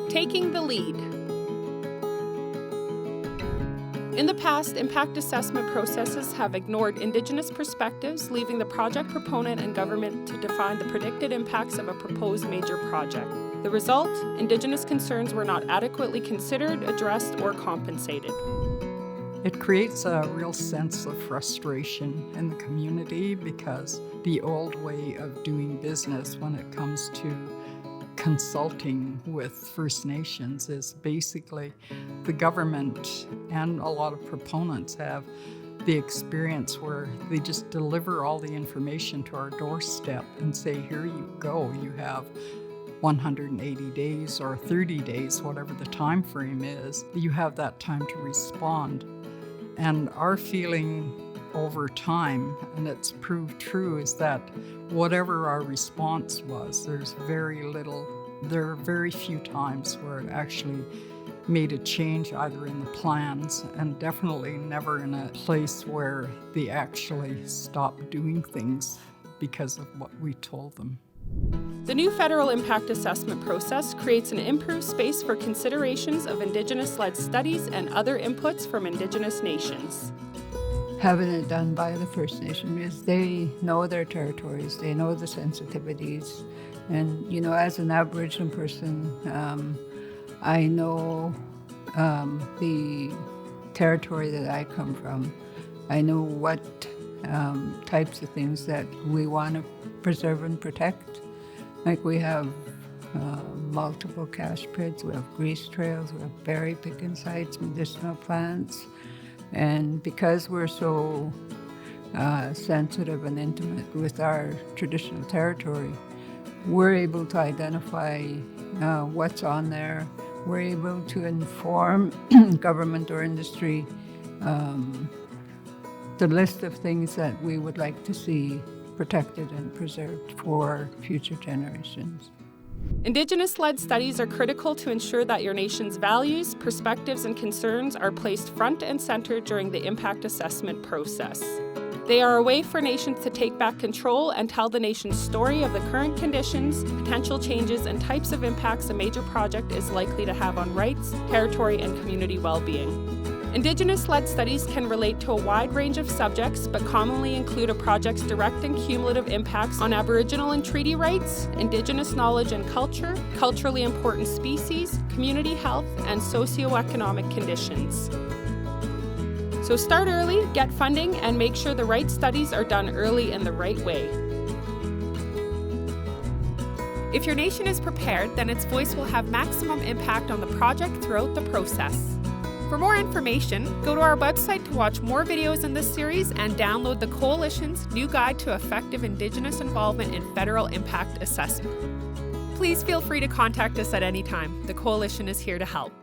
Taking the lead. In the past, impact assessment processes have ignored Indigenous perspectives, leaving the project proponent and government to define the predicted impacts of a proposed major project. The result? Indigenous concerns were not adequately considered, addressed, or compensated. It creates a real sense of frustration in the community because the old way of doing business when it comes to consulting with First Nations is basically the government and a lot of proponents have the experience where they just deliver all the information to our doorstep and say, here you go, you have 180 days or 30 days, whatever the time frame is, you have that time to respond. And our feeling over time, and it's proved true, is that whatever our response was, there are very few times where it actually made a change either in the plans and definitely never in a place where they actually stopped doing things because of what we told them. The new federal impact assessment process creates an improved space for considerations of Indigenous-led studies and other inputs from Indigenous nations. Having it done by the First Nation because they know their territories, they know the sensitivities. And, as an Aboriginal person, I know the territory that I come from. I know what types of things that we want to preserve and protect. Like we have multiple cache pits, we have grease trails, we have berry picking sites, medicinal plants. And because we're so sensitive and intimate with our traditional territory, we're able to identify what's on there. We're able to inform government or industry the list of things that we would like to see protected and preserved for future generations. Indigenous-led studies are critical to ensure that your nation's values, perspectives, and concerns are placed front and center during the impact assessment process. They are a way for nations to take back control and tell the nation's story of the current conditions, potential changes, and types of impacts a major project is likely to have on rights, territory, and community well-being. Indigenous-led studies can relate to a wide range of subjects, but commonly include a project's direct and cumulative impacts on Aboriginal and treaty rights, Indigenous knowledge and culture, culturally important species, community health, and socioeconomic conditions. So start early, get funding, and make sure the right studies are done early in the right way. If your nation is prepared, then its voice will have maximum impact on the project throughout the process. For more information, go to our website to watch more videos in this series and download the Coalition's new guide to effective Indigenous involvement in federal impact assessment. Please feel free to contact us at any time. The Coalition is here to help.